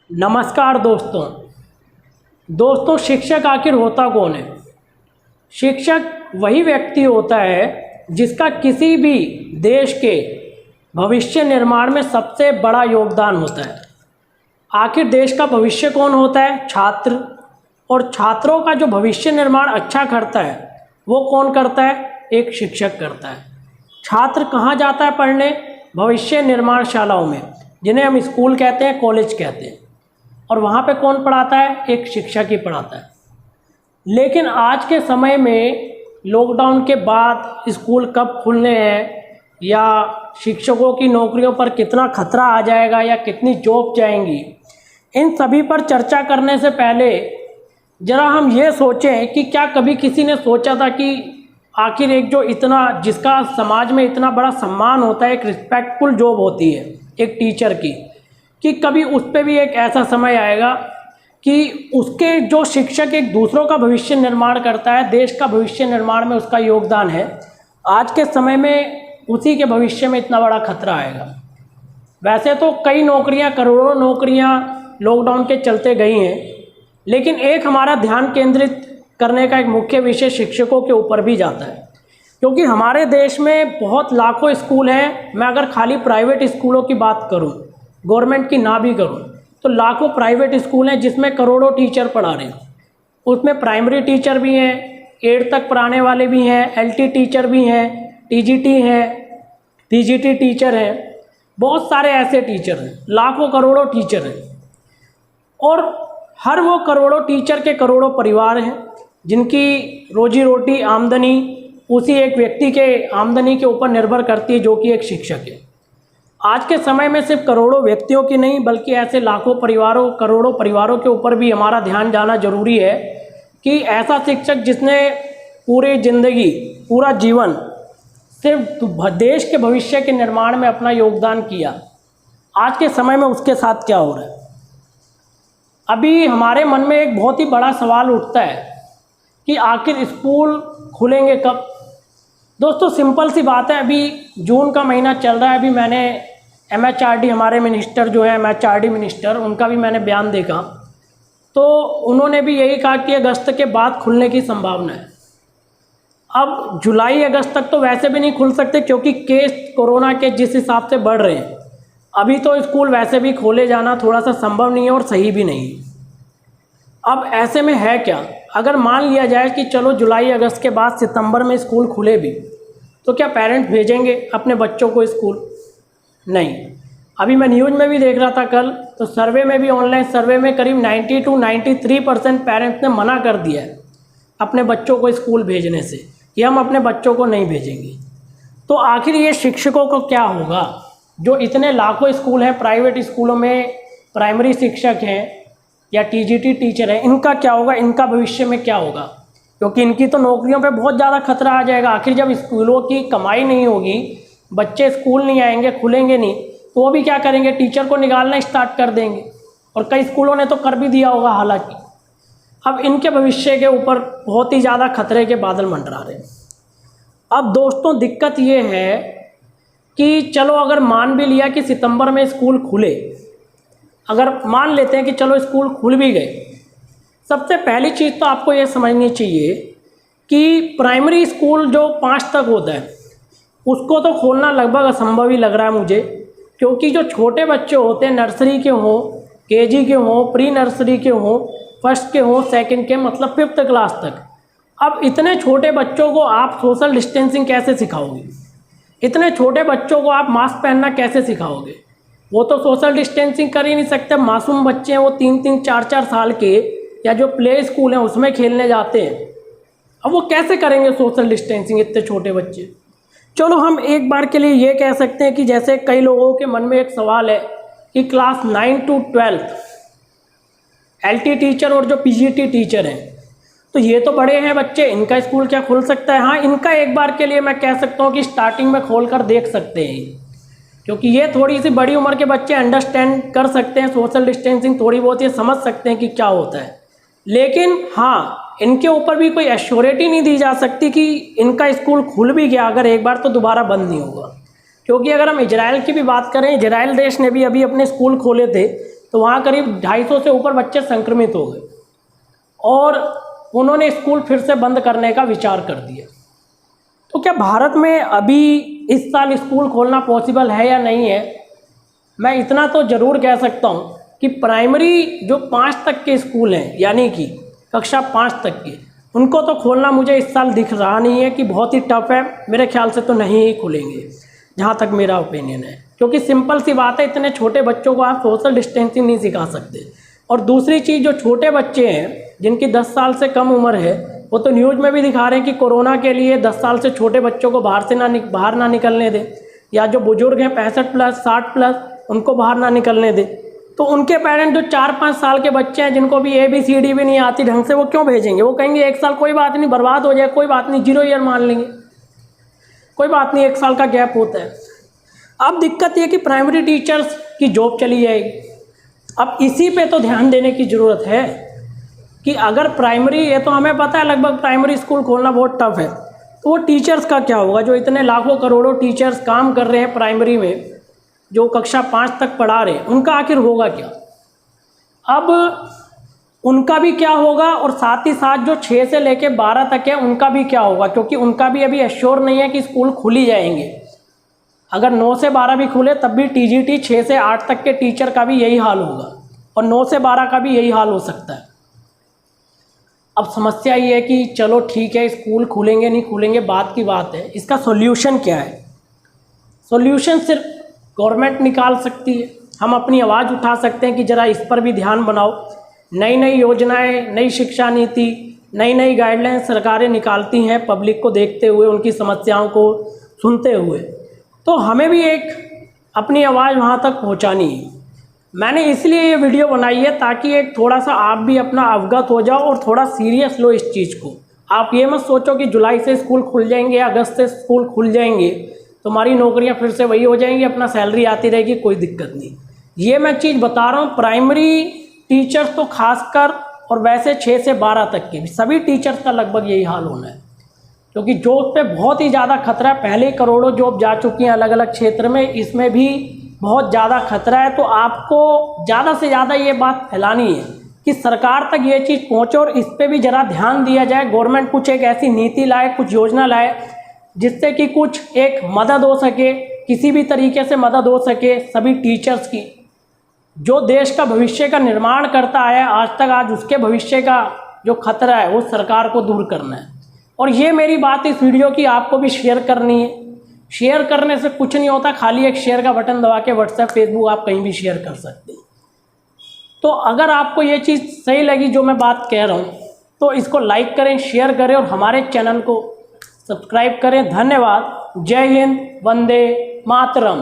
नमस्कार दोस्तों शिक्षक आखिर होता कौन है। शिक्षक वही व्यक्ति होता है जिसका किसी भी देश के भविष्य निर्माण में सबसे बड़ा योगदान होता है। आखिर देश का भविष्य कौन होता है? छात्र। और छात्रों का जो भविष्य निर्माण अच्छा करता है वो कौन करता है? एक शिक्षक करता है। छात्र कहाँ जाता है पढ़ने? भविष्य निर्माणशालाओं में, जिन्हें हम स्कूल कहते हैं, कॉलेज कहते हैं। और वहाँ पे कौन पढ़ाता है? एक शिक्षक ही पढ़ाता है। लेकिन आज के समय में लॉकडाउन के बाद स्कूल कब खुलने हैं, या शिक्षकों की नौकरियों पर कितना खतरा आ जाएगा, या कितनी जॉब जाएंगी, इन सभी पर चर्चा करने से पहले ज़रा हम ये सोचें कि क्या कभी किसी ने सोचा था कि आखिर एक जो इतना जिसका समाज में इतना बड़ा सम्मान होता है, एक रिस्पेक्टफुल जॉब होती है एक टीचर की, कि कभी उस पर भी एक ऐसा समय आएगा कि उसके जो शिक्षक एक दूसरों का भविष्य निर्माण करता है, देश का भविष्य निर्माण में उसका योगदान है, आज के समय में उसी के भविष्य में इतना बड़ा खतरा आएगा। वैसे तो कई नौकरियां, करोड़ों नौकरियां लॉकडाउन के चलते गई हैं, लेकिन एक हमारा ध्यान केंद्रित करने का एक मुख्य विषय शिक्षकों के ऊपर भी जाता है, क्योंकि हमारे देश में बहुत लाखों स्कूल हैं। मैं अगर खाली प्राइवेट स्कूलों की बात करूं, गवर्नमेंट की ना भी करूं, तो लाखों प्राइवेट स्कूल हैं जिसमें करोड़ों टीचर पढ़ा रहे हैं। उसमें प्राइमरी टीचर भी हैं, 8 तक पढ़ाने वाले भी हैं, LT टीचर भी हैं, TGT हैं, PGT टीचर हैं, बहुत सारे ऐसे टीचर हैं, लाखों करोड़ों टीचर हैं। और हर वो करोड़ों टीचर के करोड़ों परिवार हैं जिनकी रोजी रोटी, आमदनी उसी एक व्यक्ति के आमदनी के ऊपर निर्भर करती है, जो कि एक शिक्षक है। आज के समय में सिर्फ करोड़ों व्यक्तियों की नहीं, बल्कि ऐसे लाखों परिवारों, करोड़ों परिवारों के ऊपर भी हमारा ध्यान जाना जरूरी है कि ऐसा शिक्षक जिसने पूरी जिंदगी, पूरा जीवन सिर्फ देश के भविष्य के निर्माण में अपना योगदान किया, आज के समय में उसके साथ क्या हो रहा है। अभी हमारे मन में एक बहुत ही बड़ा सवाल उठता है कि आखिर स्कूल खुलेंगे कब। दोस्तों सिंपल सी बात है, अभी जून का महीना चल रहा है। अभी मैंने MHRD, हमारे मिनिस्टर जो है MHRD मिनिस्टर, उनका भी मैंने बयान देखा, तो उन्होंने भी यही कहा कि अगस्त के बाद खुलने की संभावना है। अब जुलाई अगस्त तक तो वैसे भी नहीं खुल सकते, क्योंकि केस कोरोना के जिस हिसाब से बढ़ रहे हैं, अभी तो स्कूल वैसे भी खोले जाना थोड़ा सा संभव नहीं है और सही भी नहीं है। अब ऐसे में है क्या, अगर मान लिया जाए कि चलो जुलाई अगस्त के बाद सितंबर में स्कूल खुले भी, तो क्या पेरेंट्स भेजेंगे अपने बच्चों को स्कूल? नहीं। अभी मैं न्यूज़ में भी देख रहा था कल, तो सर्वे में भी, ऑनलाइन सर्वे में करीब 90 to 93% पेरेंट्स ने मना कर दिया है अपने बच्चों को स्कूल भेजने से, कि हम अपने बच्चों को नहीं भेजेंगे। तो आखिर ये शिक्षकों को क्या होगा, जो इतने लाखों स्कूल हैं, प्राइवेट स्कूलों में प्राइमरी शिक्षक हैं या TGT टीचर हैं, इनका क्या होगा, इनका भविष्य में क्या होगा? क्योंकि इनकी तो नौकरियों पे बहुत ज़्यादा खतरा आ जाएगा। आखिर जब स्कूलों की कमाई नहीं होगी, बच्चे स्कूल नहीं आएंगे, खुलेंगे नहीं, तो वो भी क्या करेंगे? टीचर को निकालना स्टार्ट कर देंगे, और कई स्कूलों ने तो कर भी दिया होगा हालांकि। अब इनके भविष्य के ऊपर बहुत ही ज़्यादा खतरे के बादल मंडरा रहे हैं। अब दोस्तों दिक्कत ये है कि चलो अगर मान भी लिया कि सितंबर में स्कूल खुले, अगर मान लेते हैं कि चलो स्कूल खुल भी गए, सबसे पहली चीज़ तो आपको ये समझनी चाहिए कि प्राइमरी स्कूल जो 5 तक होता है, उसको तो खोलना लगभग असंभव ही लग रहा है मुझे, क्योंकि जो छोटे बच्चे होते हैं, नर्सरी के हों, KG के हों, प्री नर्सरी के हों, फर्स्ट के हों, सेकंड के, मतलब 5th क्लास तक, अब इतने छोटे बच्चों को आप सोशल डिस्टेंसिंग कैसे सिखाओगे? इतने छोटे बच्चों को आप मास्क पहनना कैसे सिखाओगे? वो तो सोशल डिस्टेंसिंग कर ही नहीं सकते। मासूम बच्चे हैं वो 3-3, 4-4 साल के, या जो प्ले स्कूल हैं उसमें खेलने जाते हैं, अब वो कैसे करेंगे सोशल डिस्टेंसिंग, इतने छोटे बच्चे? चलो हम एक बार के लिए ये कह सकते हैं कि जैसे कई लोगों के मन में एक सवाल है कि क्लास 9 to 12 LT टीचर और जो PGT टीचर हैं, तो ये तो बड़े हैं बच्चे, इनका स्कूल क्या खुल सकता है? हाँ, इनका एक बार के लिए मैं कह सकता हूँ कि स्टार्टिंग में खोल कर देख सकते हैं, क्योंकि ये थोड़ी सी बड़ी उम्र के बच्चे अंडरस्टैंड कर सकते हैं सोशल डिस्टेंसिंग, थोड़ी बहुत ये समझ सकते हैं कि क्या होता है। लेकिन हाँ, इनके ऊपर भी कोई एश्योरिटी नहीं दी जा सकती कि इनका स्कूल खुल भी गया अगर एक बार, तो दोबारा बंद नहीं होगा। क्योंकि अगर हम इजराइल की भी बात करें, इजराइल देश ने भी अभी अपने स्कूल खोले थे, तो वहाँ करीब 250 से ऊपर बच्चे संक्रमित हो गए और उन्होंने स्कूल फिर से बंद करने का विचार कर दिया। तो क्या भारत में अभी इस साल स्कूल खोलना पॉसिबल है या नहीं है? मैं इतना तो ज़रूर कह सकता हूँ कि प्राइमरी जो 5 तक के स्कूल हैं, यानी कि कक्षा 5 तक के, उनको तो खोलना मुझे इस साल दिख रहा नहीं है कि बहुत ही टफ है। मेरे ख्याल से तो नहीं ही खुलेंगे, जहाँ तक मेरा ओपिनियन है, क्योंकि सिंपल सी बात है, इतने छोटे बच्चों को आप सोशल डिस्टेंसिंग नहीं सिखा सकते। और दूसरी चीज़, जो छोटे बच्चे हैं जिनकी 10 साल से कम उम्र है, वो तो न्यूज़ में भी दिखा रहे हैं कि कोरोना के लिए 10 साल से छोटे बच्चों को बाहर ना निकलने दें, या जो बुजुर्ग हैं 65 प्लस 60 प्लस, उनको बाहर ना निकलने दें। तो उनके पेरेंट जो 4-5 साल के बच्चे हैं जिनको भी ABCD भी नहीं आती ढंग से, वो क्यों भेजेंगे? वो कहेंगे 1 साल कोई बात नहीं, बर्बाद हो जाए, कोई बात नहीं, 0 ईयर मान लेंगे, कोई बात नहीं, 1 साल का गैप होता है। अब दिक्कत ये कि प्राइमरी टीचर्स की जॉब चली जाएगी। अब इसी पे तो ध्यान देने की ज़रूरत है कि अगर प्राइमरी, ये तो हमें पता है लगभग प्राइमरी स्कूल खोलना बहुत टफ है, तो वो टीचर्स का क्या होगा? जो इतने लाखों करोड़ों टीचर्स काम कर रहे हैं प्राइमरी में, जो कक्षा 5 तक पढ़ा रहे हैं, उनका आखिर होगा क्या? अब उनका भी क्या होगा, और साथ ही साथ जो 6 से लेके 12 तक है उनका भी क्या होगा? क्योंकि उनका भी अभी एश्योर नहीं है कि स्कूल खुल ही जाएंगे। अगर 9 से 12 भी खुले तब भी TGT 6 से 8 तक के टीचर का भी यही हाल होगा, और 9 से 12 का भी यही हाल हो सकता है। अब समस्या ये है कि चलो ठीक है, स्कूल खुलेंगे नहीं खुलेंगे बात की बात है, इसका सॉल्यूशन क्या है? सॉल्यूशन सिर्फ गवर्नमेंट निकाल सकती है। हम अपनी आवाज़ उठा सकते हैं कि ज़रा इस पर भी ध्यान बनाओ। नई नई योजनाएं, नई शिक्षा नीति, नई नई गाइडलाइन सरकारें निकालती हैं पब्लिक को देखते हुए, उनकी समस्याओं को सुनते हुए। तो हमें भी एक अपनी आवाज़ वहाँ तक पहुँचानी है। मैंने इसलिए ये वीडियो बनाई है ताकि एक थोड़ा सा आप भी अपना अवगत हो जाओ और थोड़ा सीरियस लो इस चीज़ को। आप ये मत सोचो कि जुलाई से स्कूल खुल जाएंगे, अगस्त से स्कूल खुल जाएंगे, तुम्हारी नौकरियां फिर से वही हो जाएंगी, अपना सैलरी आती रहेगी, कोई दिक्कत नहीं। ये मैं चीज़ बता रहा हूँ, प्राइमरी टीचर्स तो खासकर, और वैसे 6 से 12 तक के भी सभी टीचर्स का लगभग यही हाल होना है, क्योंकि जॉब पे बहुत ही ज़्यादा खतरा है। पहले ही करोड़ों जॉब जा चुकी हैं अलग अलग क्षेत्र में, इसमें भी बहुत ज़्यादा खतरा है। तो आपको ज़्यादा से ज़्यादा ये बात फैलानी है कि सरकार तक ये चीज़ पहुँचे और इस पर भी ज़रा ध्यान दिया जाए। गवर्नमेंट कुछ एक ऐसी नीति लाए, कुछ योजना लाए जिससे कि कुछ एक मदद हो सके, किसी भी तरीके से मदद हो सके सभी टीचर्स की। जो देश का भविष्य का निर्माण करता है आज तक, आज उसके भविष्य का जो खतरा है वो सरकार को दूर करना है। और ये मेरी बात इस वीडियो की आपको भी शेयर करनी है। शेयर करने से कुछ नहीं होता, खाली एक शेयर का बटन दबा के व्हाट्सएप, फेसबुक आप कहीं भी शेयर कर सकते हैं। तो अगर आपको ये चीज़ सही लगी जो मैं बात कह रहा हूँ, तो इसको लाइक करें, शेयर करें और हमारे चैनल को सब्सक्राइब करें। धन्यवाद। जय हिंद, वंदे मातरम।